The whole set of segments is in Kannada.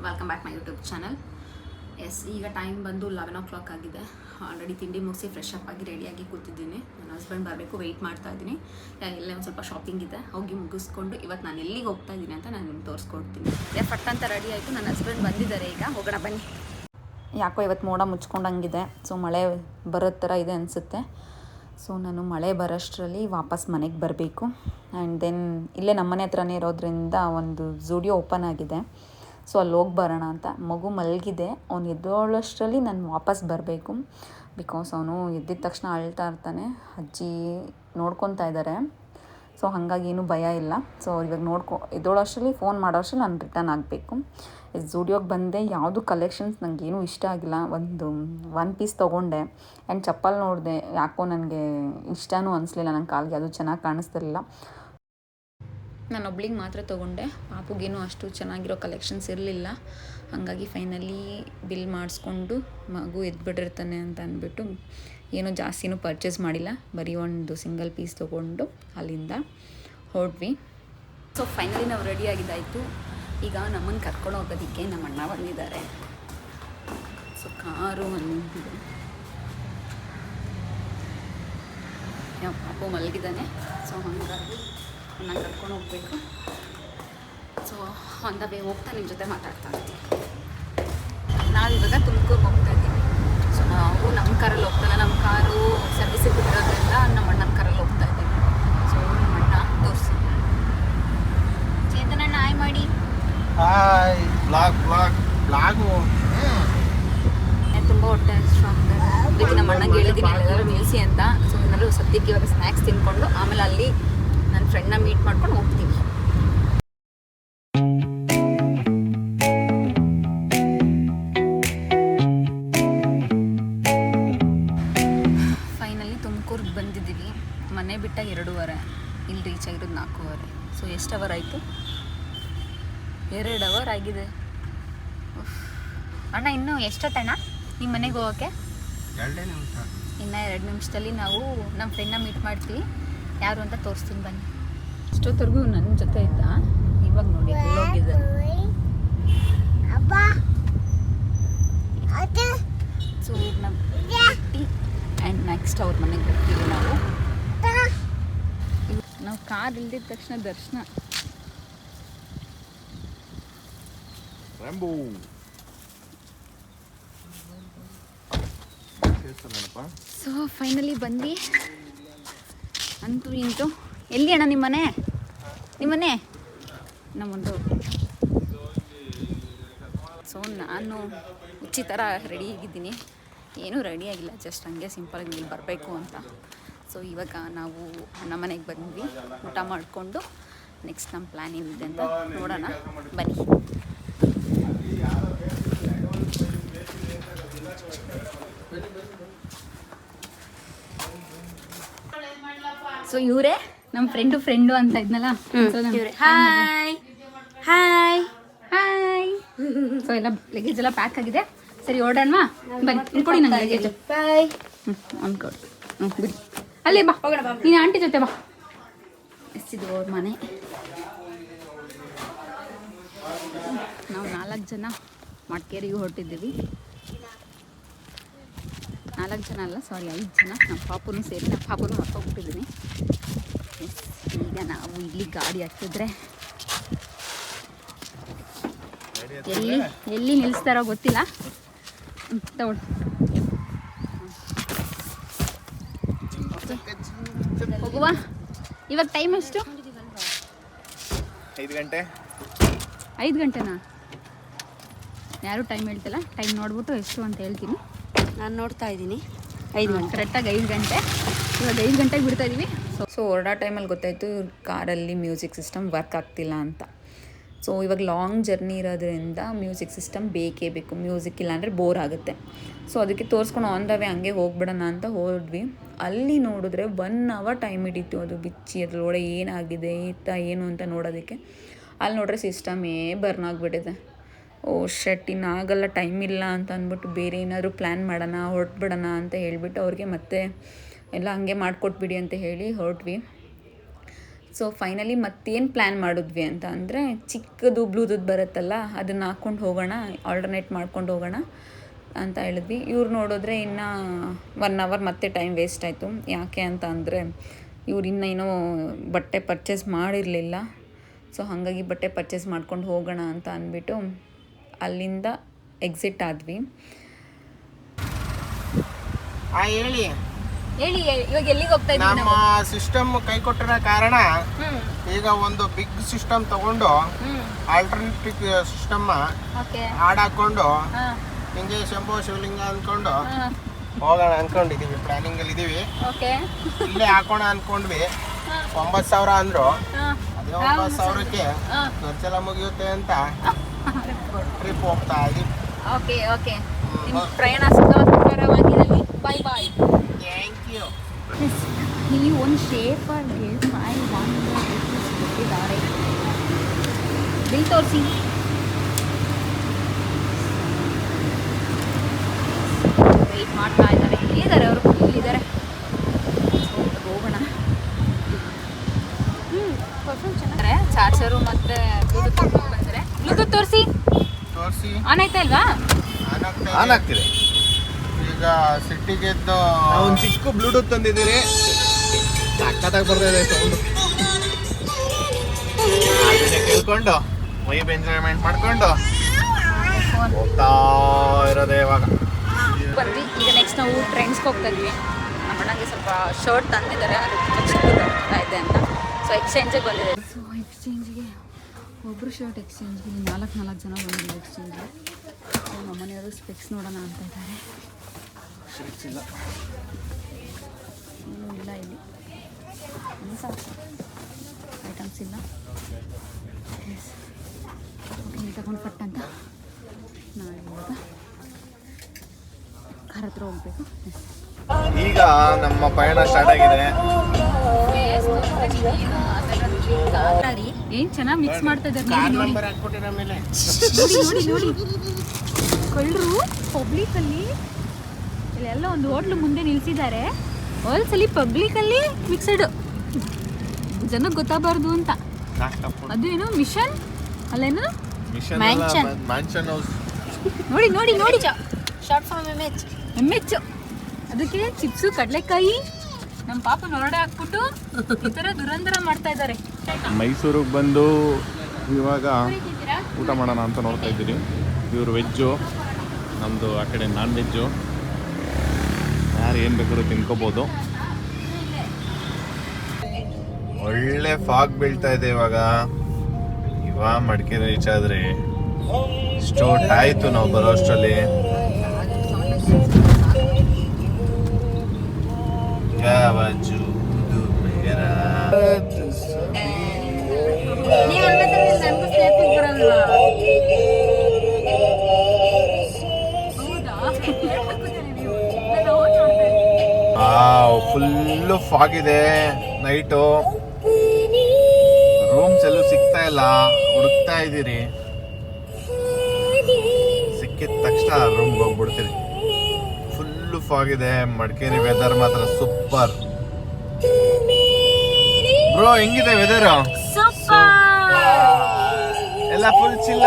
Welcome back my YouTube channel. ಈಗ ಟೈಮ್ ಬಂದು 11 ಆಗಿದೆ. ಆಲ್ರೆಡಿ ತಿಂಡಿ ಮುಗಿಸಿ ಫ್ರೆಶ್ ಅಪ್ ಆಗಿ ರೆಡಿಯಾಗಿ ಕೂತಿದ್ದೀನಿ. ನನ್ನ ಹಸ್ಬೆಂಡ್ ಬರಬೇಕು, ವೆಯ್ಟ್ ಮಾಡ್ತಾ ಇದ್ದೀನಿ. ಇಲ್ಲೇ ಒಂದು ಸ್ವಲ್ಪ ಶಾಪಿಂಗ್ ಇದೆ, ಹೋಗಿ ಮುಗಿಸ್ಕೊಂಡು ಇವತ್ತು ನಾನು ಎಲ್ಲಿಗೆ ಹೋಗ್ತಾ ಇದ್ದೀನಿ ಅಂತ ನಾನು ನಿಮ್ಗೆ ತೋರಿಸ್ಕೊಡ್ತೀನಿ. ಫಟ್ ಅಂತ ರೆಡಿ ಆಯಿತು, ನನ್ನ ಹಸ್ಬೆಂಡ್ ಬಂದಿದ್ದಾರೆ. ಈಗ ಹೋಗೋಣ ಬನ್ನಿ. ಯಾಕೋ ಇವತ್ತು ಮೋಡ ಮುಚ್ಕೊಂಡಂಗಿದೆ, ಸೊ ಮಳೆ ಬರೋ ಥರ ಇದೆ ಅನಿಸುತ್ತೆ. ಸೊ ನಾನು ಮಳೆ ಬರೋಷ್ಟರಲ್ಲಿ ವಾಪಸ್ ಮನೆಗೆ ಬರಬೇಕು. ಆ್ಯಂಡ್ ದೆನ್ ಇಲ್ಲೇ ನಮ್ಮನೆ ಹತ್ರನೇ ಇರೋದ್ರಿಂದ ಒಂದು ಝೂಡಿಯೋ ಓಪನ್ ಆಗಿದೆ, ಸೊ ಅಲ್ಲಿ ಹೋಗಿ ಬರೋಣ ಅಂತ. ಮಗು ಮಲಗಿದೆ, ಅವ್ನು ಎದ್ದೋಳಷ್ಟರಲ್ಲಿ ನಾನು ವಾಪಸ್ ಬರಬೇಕು. ಬಿಕಾಸ್ ಅವನು ಎದ್ದಿದ ತಕ್ಷಣ ಅಳ್ತಾ ಇರ್ತಾನೆ. ಅಜ್ಜಿ ನೋಡ್ಕೊತಾ ಇದ್ದಾರೆ, ಸೊ ಹಾಗಾಗಿ ಏನೂ ಭಯ ಇಲ್ಲ. ಸೊ ಇವಾಗ ಎದ್ದೋಳಷ್ಟರಲ್ಲಿ ಫೋನ್ ಮಾಡೋಷ್ಟರಲ್ಲಿ ನಾನು ರಿಟರ್ನ್ ಆಗಬೇಕು. ಝೂಡಿಯೋಗೆ ಬಂದೆ, ಯಾವುದು ಕಲೆಕ್ಷನ್ಸ್ ನನಗೇನು ಇಷ್ಟ ಆಗಿಲ್ಲ. ಒನ್ ಪೀಸ್ ತೊಗೊಂಡೆ ಆ್ಯಂಡ್ ಚಪ್ಪಲ್ ನೋಡಿದೆ, ಯಾಕೋ ನನಗೆ ಇಷ್ಟನೂ ಅನಿಸ್ಲಿಲ್ಲ. ನನ್ನ ಕಾಲಿಗೆ ಅದು ಚೆನ್ನಾಗಿ ಕಾಣಿಸ್ತಿರಲಿಲ್ಲ. ನಾನು ಒಬ್ಳಿಗೆ ಮಾತ್ರ ತೊಗೊಂಡೆ, ಪಾಪುಗೇನು ಅಷ್ಟು ಚೆನ್ನಾಗಿರೋ ಕಲೆಕ್ಷನ್ಸ್ ಇರಲಿಲ್ಲ. ಹಾಗಾಗಿ ಫೈನಲಿ ಬಿಲ್ ಮಾಡಿಸ್ಕೊಂಡು ಮಗು ಎದ್ಬಿಟ್ಟಿರ್ತಾನೆ ಅಂತ ಅಂದ್ಬಿಟ್ಟು ಏನೂ ಜಾಸ್ತಿನೂ ಪರ್ಚೇಸ್ ಮಾಡಿಲ್ಲ. ಬರೀ ಒಂದು ಸಿಂಗಲ್ ಪೀಸ್ ತೊಗೊಂಡು ಅಲ್ಲಿಂದ ಹೊರಟ್ವಿ. ಸೊ ಫೈನಲಿ ನಾವು ರೆಡಿ ಆಗಿದ್ದಾಯಿತು. ಈಗ ನಮ್ಮನ್ನು ಕರ್ಕೊಂಡು ಹೋಗೋದಕ್ಕೆ ನಮ್ಮ ಅಣ್ಣ ಬಂದಿದ್ದಾರೆ. ಸೊ ಕಾರು ಬಂದಿದೆ, ಪಾಪು ಮಲಗಿದ್ದಾನೆ. ಸೊ ಹಾಗಾಗಿ ನಾನು ಕರ್ಕೊಂಡು ಹೋಗಬೇಕು. ಸೊ ಆನ್ ದ ವೇ ಹೋಗ್ತಾ ನಿಮ್ಮ ಜೊತೆ ಮಾತಾಡ್ತಾ ಇರ್ತೀನಿ. ನಾವಿವಾಗ ತುಮಕೂರಿಗೆ ಹೋಗ್ತಾ ಇದ್ದೀವಿ. ಸೊ ನಾವು ನಮ್ಮ ಕಾರಲ್ಲಿ ಹೋಗ್ತಾಯಿಲ್ಲ, ನಮ್ಮ ಕಾರು ಸರ್ವಿಸಿಗೆ ಬಿಟ್ಟಿರೋದ್ರಿಂದ ನಮ್ಮ ಅಣ್ಣನ ಕಾರಲ್ಲಿ ಹೋಗ್ತಾ ಇದ್ದೀವಿ. ಸೊ ನಮ್ಮ ಅಣ್ಣ ತೋರಿಸಿ. ಚೇತನಣ್ಣ ಹಾಯ್ ಮಾಡಿ. Hi blog. ತುಂಬ ಹೊಟ್ಟೆ ಅಷ್ಟು ಆಗ್ತದೆ. ಅದಕ್ಕೆ ನಮ್ಮ ಅಣ್ಣಗೆ ಹೇಳಿದ್ದೀನಿ ಎಲ್ಲರೂ ನಿಲ್ಲಿಸಿ ಅಂತ. ಸೊ ಏನಾದರೂ ಸದ್ಯಕ್ಕೆ ಇವಾಗ ಸ್ನ್ಯಾಕ್ಸ್ ತಿನ್ಕೊಂಡು ಆಮೇಲೆ ಅಲ್ಲಿ ನನ್ನ ಫ್ರೆಂಡ್ನ ಮೀಟ್ ಮಾಡ್ಕೊಂಡು ಹೋಗ್ತೀವಿ. ಫೈನಲಿ ತುಮಕೂರಿಗೆ ಬಂದಿದ್ದೀವಿ. ಮನೆ ಬಿಟ್ಟ 2 ಇಲ್ಲಿ ರೀಚ್ ಆಗಿರೋದು 4. ಸೊ ಎಷ್ಟು ಅವರ್ ಆಯಿತು? 2 ಅವರ್ ಆಗಿದೆ. ಅಣ್ಣ ಇನ್ನೂ ಎಷ್ಟೊತ್ತಣ್ಣ ನಿಮ್ಮ ಮನೆಗೆ ಹೋಗೋಕ್ಕೆ? 2 ನಿಮಿಷ. ಇನ್ನು 2 ನಿಮಿಷದಲ್ಲಿ ನಾವು ನಮ್ಮ ಫ್ರೆಂಡ್ನ ಮೀಟ್ ಮಾಡ್ತೀವಿ. ಯಾರು ಅಂತ ತೋರಿಸ್ತೀನಿ ಬನ್ನಿ. ಇಷ್ಟೊತ್ತರೆಗೂ ನನ್ನ ಜೊತೆ ಇದ್ದ, ಇವಾಗ ನೋಡಿ ಹೋಗಿದ್ದಾರೆ. ಸೊ ಈಗ ನಾವು ಬಿಟ್ಟು ಆ್ಯಂಡ್ ನೆಕ್ಸ್ಟ್ ಅವ್ರ ಮನೆಗೆ ಹೋಗ್ತೀವಿ. ನಾವು ಕಾರ್ ಇಲ್ದಿದ ತಕ್ಷಣ ದರ್ಶನ. ಸೊ ಫೈನಲಿ ಬಂದು ಅಂತೂ ಇಂತೂ. ಎಲ್ಲಿ ಅಣ್ಣ ನಿಮ್ಮನೆ? ನಮ್ಮೊಂದು. ಸೊ ನಾನು ಹುಚ್ಚಿ ಥರ ರೆಡಿ ಆಗಿದ್ದೀನಿ. ಏನೂ ರೆಡಿ ಆಗಿಲ್ಲ, ಜಸ್ಟ್ ಹಂಗೆ ಸಿಂಪಲಾಗಿ ಇಲ್ಲಿ ಬರಬೇಕು ಅಂತ. ಸೊ ಇವಾಗ ನಾವು ನಮ್ಮ ಮನೆಗೆ ಬಂದ್ವಿ. ಊಟ ಮಾಡಿಕೊಂಡು ನೆಕ್ಸ್ಟ್ ನಮ್ಮ ಪ್ಲ್ಯಾನ್ ಏನಿದೆ ಅಂತ ನೋಡೋಣ ಬನ್ನಿ. ಸೊ ಇವರೇ ನಮ್ಮ ಫ್ರೆಂಡು ಅಂತ ಇದ್ನಲ್ಲ. Hi hi hi. ಸೊ ಎಲ್ಲ ಲಗೇಜ್ ಎಲ್ಲ ಪ್ಯಾಕ್ ಆಗಿದೆ. ಸರಿ ಓಡೋಣವಾ? ಬನ್ನಿ ಅನ್ಕೊಡಿ ನಂಗೆ ಲಗೇಜ್. ಬಾಯ್. ಅನ್ಕೊಡಿ. ಬಿಡಿ ಅಲ್ಲೇ ಬಾ, ನೀನು ಆಂಟಿ ಜೊತೆ ಬಾ. ಎಷ್ಟಿದು ಅವ್ರ ಮನೆ. ನಾವು 4 ಜನ ಮಡಿಕೇರಿಗೆ ಹೊರಟಿದ್ದೀವಿ. 4 ಜನ ಅಲ್ಲ, ಸಾರಿ 5 ಜನ. ನಮ್ಮ ಪಾಪುನೂ ಸೇರಿ, ನಮ್ಮ ಪಾಪುನೂ ಹೊರಟೋಗ್ಬಿಟ್ಟಿದ್ದೀನಿ. ಈಗ ನಾವು ಇಲ್ಲಿ ಗಾಡಿ ಹತ್ತಿದ್ರೆ ಎಲ್ಲಿ ನಿಲ್ಲಿಸ್ತಾರೋ ಗೊತ್ತಿಲ್ಲ. ತಗೊಳ್ಳಿ ಹೋಗುವ. ಇವಾಗ ಟೈಮ್ ಎಷ್ಟು? 5 ಗಂಟೆ. 5 ಗಂಟೆನಾ? ಯಾರೂ ಟೈಮ್ ಹೇಳ್ತಿಲ್ಲ. ಟೈಮ್ ನೋಡ್ಬಿಟ್ಟು ಎಷ್ಟು ಅಂತ ಹೇಳ್ತೀನಿ. ನಾನು ನೋಡ್ತಾ ಇದ್ದೀನಿ 5 ಗಂಟೆ, ಕರೆಕ್ಟಾಗಿ 5 ಗಂಟೆ. ಇವಾಗ 5 ಗಂಟೆಗೆ ಬಿಡ್ತಾ ಇದ್ದೀವಿ. ಸೊ ಹೊರಡೋ ಟೈಮಲ್ಲಿ ಗೊತ್ತಾಯಿತು ಕಾರಲ್ಲಿ ಮ್ಯೂಸಿಕ್ ಸಿಸ್ಟಮ್ ವರ್ಕ್ ಆಗ್ತಿಲ್ಲ ಅಂತ. ಸೊ ಇವಾಗ ಲಾಂಗ್ ಜರ್ನಿ ಇರೋದ್ರಿಂದ ಮ್ಯೂಸಿಕ್ ಸಿಸ್ಟಮ್ ಬೇಕೇ ಬೇಕು. ಮ್ಯೂಸಿಕ್ ಇಲ್ಲ ಅಂದರೆ ಬೋರ್ ಆಗುತ್ತೆ. ಸೊ ಅದಕ್ಕೆ ತೋರಿಸ್ಕೊಂಡು ಆನ್ ದ ವೇ ಹಂಗೆ ಹೋಗ್ಬಿಡೋಣ ಅಂತ ಹೋದ್ವಿ. ಅಲ್ಲಿ ನೋಡಿದ್ರೆ 1 ಅವರ್ ಟೈಮ್ ಹಿಡಿತು ಅದು ಬಿಚ್ಚಿ ಅದ್ರೊಳಗೆ ಏನಾಗಿದೆ ಏನು ಅಂತ ನೋಡೋದಕ್ಕೆ. ಅಲ್ಲಿ ನೋಡ್ರೆ ಸಿಸ್ಟಮೇ ಬರ್ನ್ ಆಗಿಬಿಟ್ಟಿದೆ. ಓ ಶಟ್, ಇನ್ನಾಗಲ್ಲ, ಟೈಮ್ ಇಲ್ಲ ಅಂತ ಅಂದ್ಬಿಟ್ಟು ಬೇರೆ ಏನಾದರೂ ಪ್ಲ್ಯಾನ್ ಮಾಡೋಣ, ಹೊರಟ್ಬಿಡೋಣ ಅಂತ ಹೇಳಿಬಿಟ್ಟು ಅವ್ರಿಗೆ ಮತ್ತೆ ಎಲ್ಲ ಹಂಗೆ ಮಾಡಿಕೊಟ್ಬಿಡಿ ಅಂತ ಹೇಳಿ ಹೊರಟ್ವಿ. ಸೊ ಫೈನಲಿ ಮತ್ತೇನು ಪ್ಲ್ಯಾನ್ ಮಾಡಿದ್ವಿ ಅಂತ ಅಂದರೆ ಚಿಕ್ಕದು ಬ್ಲೂಟೂತ್ ಬರುತ್ತಲ್ಲ ಅದನ್ನು ಹಾಕ್ಕೊಂಡು ಹೋಗೋಣ, ಆಲ್ಟರ್ನೇಟ್ ಮಾಡ್ಕೊಂಡು ಹೋಗೋಣ ಅಂತ ಹೇಳಿದ್ವಿ. ಇವ್ರು ನೋಡಿದ್ರೆ ಇನ್ನು 1 ಅವರ್ ಮತ್ತೆ ಟೈಮ್ ವೇಸ್ಟ್ ಆಯಿತು. ಯಾಕೆ ಅಂತ ಅಂದರೆ ಇವ್ರು ಇನ್ನೇನೋ ಬಟ್ಟೆ ಪರ್ಚೇಸ್ ಮಾಡಿರಲಿಲ್ಲ. ಸೊ ಹಾಗಾಗಿ ಬಟ್ಟೆ ಪರ್ಚೇಸ್ ಮಾಡ್ಕೊಂಡು ಹೋಗೋಣ ಅಂತ ಅಂದ್ಬಿಟ್ಟು ಅಲ್ಲಿಂದ ಎಕ್ಸಿಟ್ ಆದ್ವಿ. ಹೇಳಿ ಹೇಳಿ ಇವಾಗ ಎಲ್ಲಿಗೆ ಹೋಗ್ತಾ ಇದ್ದೀವಿ? ನಮ್ಮ ಸಿಸ್ಟಮ್ ಕೈ ಕೊಟ್ಟಿರೋ ಕಾರಣ ಈಗ ಒಂದು ಬಿಗ್ ಸಿಸ್ಟಮ್ ತಗೊಂಡು ಆಲ್ಟರ್ನೇಟಿವ್ ಸಿಸ್ಟಮ್ ಹಾಡಾಕೊಂಡು ಹಿಂಗೆ ಶಂಭು ಶಿವಲಿಂಗ ಅನ್ಕೊಂಡು ಹೋಗೋಣ ಅನ್ಕೊಂಡಿದೀವಿ. ಪ್ಲಾನಿಂಗ್ ಅಲ್ಲಿ ಇದೀವಿ. ಇಲ್ಲೇ ಹಾಕೋಣ ಅನ್ಕೊಂಡ್ವಿ. 9,000 ಅಂದ್ರು. ಅದೇ 9,000ಕ್ಕೆ ಖರ್ಚೆಲ್ಲ ಮುಗಿಯುತ್ತೆ ಅಂತ ಟ್ರಿಪ್ ಹೋಗ್ತಾ ಇದೀವಿ. ಓಕೆ ಓಕೆ, ನಿಮ್ಮ ಪ್ರಯಾಣ ಸುಖಕರವಾಗಿರಲಿ. ಬಾಯ್ ಬಾಯ್. Thank you. ಇಲ್ಲಿ ಒಂದು ಶೇಫರ್ಗೆ 500 ಕೊಟ್ಟಿದ್ದಾರೆ. ಬಿಲ್ ತೋರಿಸಿ. ವೆಯ್ಟ್ ಮಾಡ್ತಾ ಇದ್ದಾರೆ. ಎಲ್ಲಿದ್ದಾರೆ ಅವರು? ಇಲ್ಲಿದ್ದಾರೆ. ಹೋಗೋಣ. ಚೆನ್ನಾಗಿದೆ. ಚಾರ್ಜರು ಮತ್ತು ಬ್ಲೂಟೂತ್ ಬಂದರೆ ಬ್ಲೂಟೂತ್ ತೋರಿಸಿ. ಆನ್ ಆಯ್ತಾ ಇಲ್ವಾ? ಆನ್ ಆಗ್ತಿದೆ. ಈಗ ಸಿಟ್ಟಿಗೆದ್ದು ಒಂದು ಚಿಕ್ಕ ಬ್ಲೂಟೂತ್ ತಂದಿದ್ದೀರಿ. ಸಕ್ಕತ್ತಾಗಿ ಬರ್ತಿದೆ ಸೌಂಡ್. ಕೇಳ್ಕೊಂಡು ವೈಬ್ ಎಂಜಾಯ್ಮೆಂಟ್ ಮಾಡ್ಕೊಂಡು ಹೋಗ್ತಾ ಇರೋದೇ ಇವಾಗ. ಬಂದ್ವಿ. ಈಗ ನೆಕ್ಸ್ಟ್ ನಾವು ಟ್ರೆಂಡ್ಸ್ಗೆ ಹೋಗ್ತಾ ಇದ್ವಿ. ನಮ್ಮ ಅಣ್ಣಗೆ ಸ್ವಲ್ಪ ಶರ್ಟ್ ತಂದಿದ್ದಾರೆ, ಅದಕ್ಕೆ ಚಿಕ್ಕದಾಗ್ತಾ ಇದೆ ಅಂತ. ಸೊ ಎಕ್ಸ್ಚೇಂಜಿಗೆ ಬಂದಿದೆ. ಸೊ ಎಕ್ಸ್ಚೇಂಜಿಗೆ ಒಬ್ಬರು ಶರ್ಟ್ ಎಕ್ಸ್ಚೇಂಜ್ಗೆ 4 ಜನ ಬಂದಿದ್ದಾರೆ ಎಕ್ಸ್ಚೇಂಜ್ಗೆ. ಸೊ ನಮ್ಮ ಮನೆಯವರು ಸ್ಪೆಕ್ಸ್ ನೋಡೋಣ ಅಂತ ಇದ್ದಾರೆ. ಏನೂ ಇಲ್ಲ ಇಲ್ಲಿ, ಎಂಥ ಐಟಮ್ಸ್ ಇಲ್ಲ. ಓಕೆ, ನೀವು ತಗೊಂಡು ಪಟ್ಟ ಅಂತ ನಾನು ಇವಾಗ ಕಾರ್ ಹತ್ರ ಹೋಗ್ಬೇಕು. ಈಗ ನಮ್ಮ ಪಯಣ ಸ್ಟಾರ್ಟ್ ಆಗಿದೆ. ಏನ್ ಚೆನ್ನಾಗಿ ಮಿಕ್ಸ್ ಮಾಡ್ತಾ ಇದ್ದಾರೆ. ನೋಡಿ ಕಳ್ಳರು ಪಬ್ಲಿಕಲ್ಲಿ ಇಲ್ಲೆಲ್ಲ ಒಂದು ಹೋಟ್ಲು ಮುಂದೆ ನಿಲ್ಸಿದ್ದಾರೆ. ಹೋಲ್ಸಲಿ ಪಬ್ಲಿಕಲ್ಲಿ ಮಿಕ್ಸಡ್, ಜನಕ್ಕೆ ಗೊತ್ತಾಗಬಾರ್ದು ಅಂತ. ಅದು ಏನು ಮಿಷನ್ ಅಲ್ಲೇನು ಮ್ಯಾನ್ಷನ್. ನೋಡಿ ಶಾರ್ಟ್ ಫಾರ್ಮ್ MH. ಅದಕ್ಕೆ ಚಿಪ್ಸು ಕಡಲೆಕಾಯಿ ನಮ್ಮ ಪಾಪ ಹೊರಡೆ ಹಾಕ್ಬಿಟ್ಟು ಈ ಥರ ದುರಂಧರ ಮಾಡ್ತಾ ಇದ್ದಾರೆ. ಮೈಸೂರಿಗೆ ಬಂದು ಇವಾಗ ಊಟ ಮಾಡೋಣ ಅಂತ ನೋಡ್ತಾ ಇದ್ದೀರಿ. ಇವರು ವೆಜ್ಜು, ನಮ್ಮದು ಆ ಕಡೆ ನಾನ್ ವೆಜ್ಜು. ಯಾರು ಏನು ಬೇಕಾದ್ರೂ ತಿನ್ಕೋಬೋದು. ಒಳ್ಳೆ ಫಾಗ್ ಬೀಳ್ತಾ ಇದೆ ಇವಾಗ ಮಡಿಕೇರಿ ರೀಚ್ ಆದ್ರೆ ಸ್ಟೋಟ್ ಆಯ್ತು ನಾವು ಬರೋ ಅಷ್ಟರಲ್ಲಿ. ಫುಲ್ಲು ಫಾಗ್ ಇದೆ. ನೈಟು ರೂಮ್ಸ್ ಎಲ್ಲೂ ಸಿಗ್ತಾ ಇಲ್ಲ, ಹುಡುಕ್ತಾ ಇದ್ದೀರಿ. ಸಿಕ್ಕಿದ ತಕ್ಷಣ ರೂಮ್ಗೆ ಹೋಗ್ಬಿಡ್ತೀರಿ. ಫುಲ್ಲು ಫಾಗ್ ಇದೆ. ಮಡಿಕೇರಿ ವೆದರ್ ಮಾತ್ರ ಸೂಪರ್. ಬ್ರೋ ಹೆಂಗಿದೆ ವೆದರ್? ಎಲ್ಲ ಫುಲ್ ಚಿಲ್ಲ.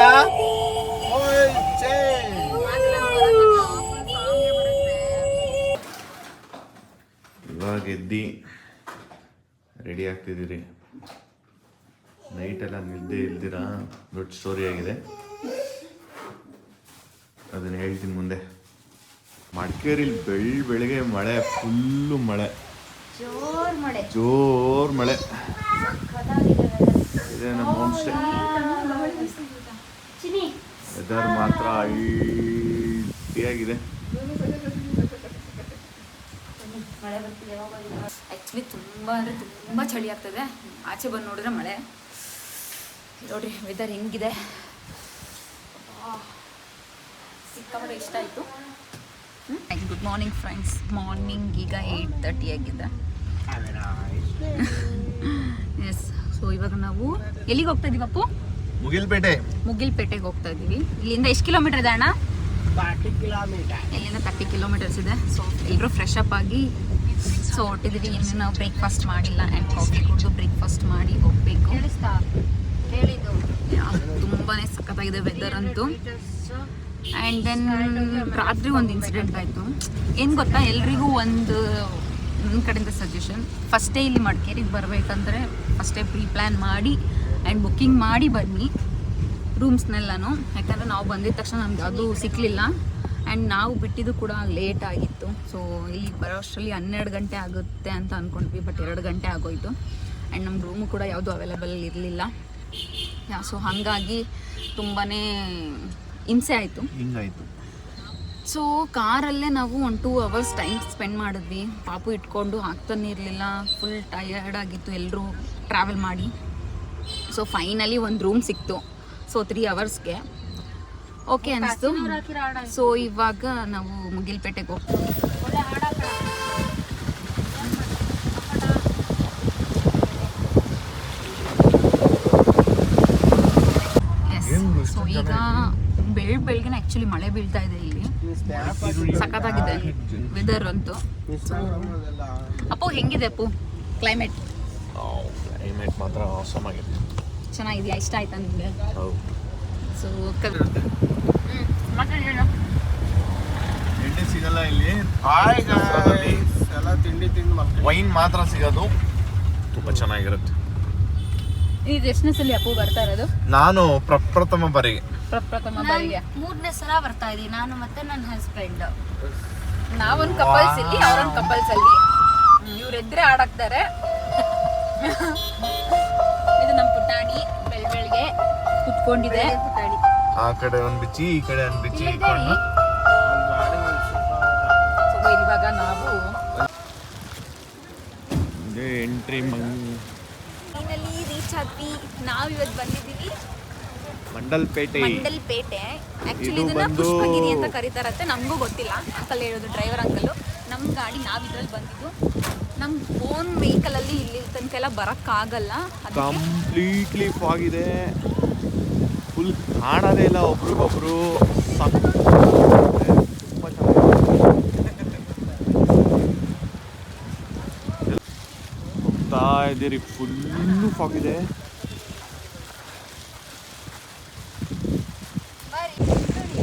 ಇವಾಗ ಎದ್ದು ರೆಡಿ ಆಗ್ತಿದ್ದೀರಿ. ನೈಟೆಲ್ಲ ನಿದ್ದೆ ಇಲ್ದಿರ ದೊಡ್ಡ ಸ್ಟೋರಿ ಆಗಿದೆ, ಅದನ್ನು ಹೇಳ್ತೀನಿ ಮುಂದೆ. ಮಡಿಕೇರಿಲಿ ಬೆಳಿಗ್ಗೆ ಮಳೆ, ಫುಲ್ಲು ಮಳೆ, ಜೋರ್ ಮಳೆ ಇದೆ. ನಮ್ಮ ಹೋಮ್ ಸ್ಟೇ ವೆದರ್ ಮಾತ್ರ ಅಲ್ಟಿಯಾಗಿದೆ. ಆ್ಯಕ್ಚುಲಿ ತುಂಬ ಅಂದರೆ ತುಂಬ ಚಳಿ ಆಗ್ತದೆ. ಆಚೆ ಬಂದು ನೋಡಿದ್ರೆ ಮಳೆ. ನೋಡ್ರಿ ವೆದರ್ ಹೆಂಗಿದೆ, ಸಿಕ್ಕಾಪಟ್ಟೆ ಇಷ್ಟ ಆಯಿತು. Good morning friends. ಮಾರ್ನಿಂಗ್ ಈಗ 8:30 ಆಗಿದೆ. ಎಸ್. ಸೊ ಇವಾಗ ನಾವು ಎಲ್ಲಿಗೆ ಹೋಗ್ತಾ ಇದೀವಿ ಅಪ್ಪು? ಮುಗಿಲ್ಪೇಟೆಗೆ ಹೋಗ್ತಾ ಇದ್ದೀವಿ. ಇಲ್ಲಿಂದ ಎಷ್ಟು ಕಿಲೋಮೀಟರ್ ಇದೆ ಅಣ್ಣ? 30 ಕಿಲೋಮೀಟರ್. ಇಲ್ಲಿಂದ 30 ಕಿಲೋಮೀಟರ್ಸ್ ಇದೆ. ಸೊ ಎಲ್ಲರೂ ಫ್ರೆಶ್ ಅಪ್ ಆಗಿ ಸೊ ಹೊಟ್ಟಿದ್ದೀವಿ. ಇನ್ನು ನಾವು ಬ್ರೇಕ್ಫಾಸ್ಟ್ ಮಾಡಿಲ್ಲ ಆ್ಯಂಡ್ ಕಾಫಿ ಕುಡಿದು ಬ್ರೇಕ್ಫಾಸ್ಟ್ ಮಾಡಿ ಹೋಗಬೇಕು. ತುಂಬಾ ಸಖತ್ತಾಗಿದೆ ವೆದರ್ ಅಂತೂ. ಆ್ಯಂಡ್ ದೆನ್ ರಾತ್ರಿ ಒಂದು ಇನ್ಸಿಡೆಂಟ್ ಆಯಿತು. ಏನು ಗೊತ್ತಾ, ಎಲ್ರಿಗೂ ಒಂದು ನನ್ನ ಕಡೆಯಿಂದ ಸಜೆಷನ್, ಫಸ್ಟೇ ಇಲ್ಲಿ ಮಡಿಕೇರಿಗೆ ಬರಬೇಕಂದ್ರೆ ಫಸ್ಟೇ ಪ್ರೀ ಪ್ಲ್ಯಾನ್ ಮಾಡಿ ಆ್ಯಂಡ್ ಬುಕ್ಕಿಂಗ್ ಮಾಡಿ ಬನ್ನಿ ರೂಮ್ಸ್ನೆಲ್ಲನೂ. ಯಾಕಂದರೆ ನಾವು ಬಂದಿದ ತಕ್ಷಣ ನಮ್ಗೆ ಅದು ಸಿಕ್ಕಲಿಲ್ಲ ಆ್ಯಂಡ್ ನಾವು ಬಿಟ್ಟಿದ್ದು ಕೂಡ ಲೇಟ್ ಆಗಿತ್ತು. ಸೊ ಇಲ್ಲಿಗೆ ಬರೋ ಅಷ್ಟರಲ್ಲಿ 12 ಗಂಟೆ ಆಗುತ್ತೆ ಅಂತ ಅಂದ್ಕೊಂಡ್ವಿ, ಬಟ್ 2 ಗಂಟೆ ಆಗೋಯಿತು. ಆ್ಯಂಡ್ ನಮ್ಮ ರೂಮು ಕೂಡ ಯಾವುದೂ ಅವೈಲೇಬಲ್ ಇರಲಿಲ್ಲ. ಸೊ ಹಾಗಾಗಿ ತುಂಬಾ ಹಿಂಸೆ ಆಯಿತು. ಹಿಂಗಾಯಿತು. ಸೊ ಕಾರಲ್ಲೇ ನಾವು 1-2 ಅವರ್ಸ್ ಟೈಮ್ ಸ್ಪೆಂಡ್ ಮಾಡಿದ್ವಿ. ಪಾಪು ಇಟ್ಕೊಂಡು ಆಗ್ತಾನೆ ಇರಲಿಲ್ಲ, ಫುಲ್ ಟಯರ್ಡ್ ಆಗಿತ್ತು ಎಲ್ಲರೂ ಟ್ರಾವೆಲ್ ಮಾಡಿ. ಸೊ ಫೈನಲಿ ಒಂದು ರೂಮ್ ಸಿಕ್ತು. ಸೊ 3 ಅವರ್ಸ್ಗೆ ಓಕೆ ಅನಿಸ್ತು. ಸೊ ಇವಾಗ ನಾವು ಮುಗಿಲ್ಪೇಟೆಗೆ ಹೋಗ್ತೀವಿ. ಸೊ ಈಗ ಬೆಳಗ್ಗೆನೇ ಆ್ಯಕ್ಚುಲಿ ಮಳೆ ಬೀಳ್ತಾ ಇದೆ ಇಲ್ಲಿ, ಸಖತ್ತಾಗಿದೆ ವೆದರ್ ಅಂತೂ. ಅಪ್ಪು ಹೆಂಗಿದೆ ಅಪ್ಪು ಕ್ಲೈಮೇಟ್? ಕ್ಲೈಮೇಟ್ ಮಾತ್ರ ಆಸಮ್ ಆಗಿದೆ. ಚೆನ್ನಾಗಿದೆಯಾ? ಇಷ್ಟ ಆಯ್ತಾ ನಿಮಗೆ? ಸೊ ಎಣ್ಣೆ ಸಿಗಲ್ಲ ಇಲ್ಲಿ, ತಿಂಡಿ ವೈನ್ ಮಾತ್ರ ಸಿಗೋದು. ತುಂಬ ಚೆನ್ನಾಗಿರುತ್ತೆ. ಇದು ಎಷ್ಟನೇ ಸಲ ಅಪ್ಪು ಬರ್ತಾ ಇರೋದು? ನಾನು ಪ್ರಪ್ರಥಮ ಬಾರಿಗೆ 3ನೇ ಸಲ ಬರ್ತಾ ಇದ್ದೀನಿ ನಾನು ಮತ್ತೆ ನನ್ನ ಹಸ್ಬೆಂಡ್. ನಾವೊಂದು ಕಪಲ್ಸ್ ಇಲ್ಲಿ, ಅವರೊಂದು ಕಪಲ್ಸ್ ಅಲ್ಲಿ. ಇವರೆದ್ರೆ ಆಡಾಕ್ತಾರೆ. ಇದು ನಮ್ಮ ಪುಟಾಣಿ ಬೆಳ್ಬೆಳ್ಗೆ ಕುತ್ಕೊಂಡಿದೆ. ಆ ಕಡೆ ಒಂದ್ ಬಿಚ್ಚಿ, ಈ ಕಡೆ ಒಂದ್ ಬಿಚ್ಚಿ ಇಟ್ಕೊಂಡು ಇವಾಗ ನಾವು ಎಂಟ್ರಿ ಫೈನಲಿ ರೀಚ್ ಆದ್ವಿ. ನಾವು ಇವತ್ತು ಬಂದಿದ್ದೀವಿ ಮಂಡಲ್ಪೇಟೆ. ಆಕ್ಚುಲಿ ಇದನ್ನ ಪುಷ್ಪಗಿರಿ ಅಂತ ಕರೀತಾರಂತೆ, ನಮಗೂ ಗೊತ್ತಿಲ್ಲ. ಅಂಕಲ್ ಹೇಳೋದು, ಡ್ರೈವರ್ ಅಂಕಲು. ನಮ್ಮ ಗಾಡಿ ನಾವು ಇದ್ರಲ್ಲಿ ಬಂದಿದ್ದು. ನಮ್ಮ ಓನ್ ವೆಹಿಕಲಲ್ಲಿ ಇಲ್ಲಿ ತನಕ ಎಲ್ಲ ಬರೋಕ್ಕಾಗಲ್ಲ. ಕಂಪ್ಲೀಟ್ಲಿ ಫಾಗ್ ಇದೆ, ಫುಲ್ ಕಾಣೋದೇ ಇಲ್ಲ ಒಬ್ರಿಗೊಬ್ರು. ತುಂಬ ಹೋಗ್ತಾ ಇದ್ದೀರಿ, ಫುಲ್ಲು ಫಾಗ್ ಇದೆ.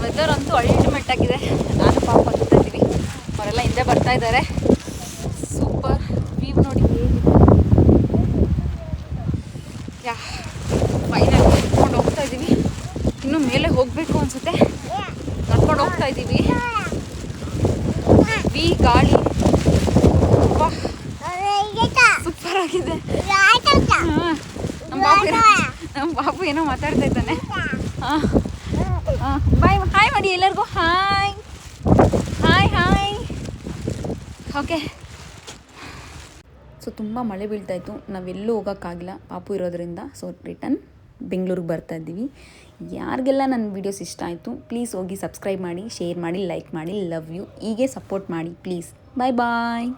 ವೆದರ್ ಅಂತೂ ಅಲ್ಟಿಮೇಟ್ ಆಗಿದೆ. ನಾನು ಪಾಪ ಬರ್ತಾ ಇದ್ದೀವಿ, ಅವರೆಲ್ಲ ಹಿಂದೆ ಬರ್ತಾ ಇದ್ದಾರೆ. ಸೂಪರ್ ವ್ಯೂ ನೋಡಿ ಹೇಗಿದೆ. ಯಾ ಫೈನಲ್ ನಡ್ಕೊಂಡು ಹೋಗ್ತಾ ಇದ್ದೀವಿ. ಇನ್ನೂ ಮೇಲೆ ಹೋಗಬೇಕು ಅನಿಸುತ್ತೆ. ನಡ್ಕೊಂಡು ಹೋಗ್ತಾ ಇದ್ದೀವಿ. ಗಾಳಿ ಸೂಪರ್ ಆಗಿದೆ. ನಮ್ಮ ಬಾಬು ಏನೋ ಮಾತಾಡ್ತಾ ಇದ್ದಾನೆ. ಬಾಯ್, ಹಾಯ್ ಮಾಡಿ ಎಲ್ಲರಿಗೂ. Hi hi hi. Okay. So ತುಂಬ ಮಳೆ ಬೀಳ್ತಾಯಿತ್ತು, ನಾವೆಲ್ಲೂ ಹೋಗೋಕ್ಕಾಗಿಲ್ಲ ಪಾಪು ಇರೋದ್ರಿಂದ. ಸೊ ರಿಟರ್ನ್ ಬೆಂಗಳೂರಿಗೆ ಬರ್ತಾ ಇದ್ದೀವಿ. ಯಾರಿಗೆಲ್ಲ ನನ್ನ ವೀಡಿಯೋಸ್ ಇಷ್ಟ ಆಯಿತು ಪ್ಲೀಸ್ ಹೋಗಿ ಸಬ್ಸ್ಕ್ರೈಬ್ ಮಾಡಿ, ಶೇರ್ ಮಾಡಿ, ಲೈಕ್ ಮಾಡಿ. Love you. ಹೀಗೆ ಸಪೋರ್ಟ್ ಮಾಡಿ ಪ್ಲೀಸ್. Bye bye.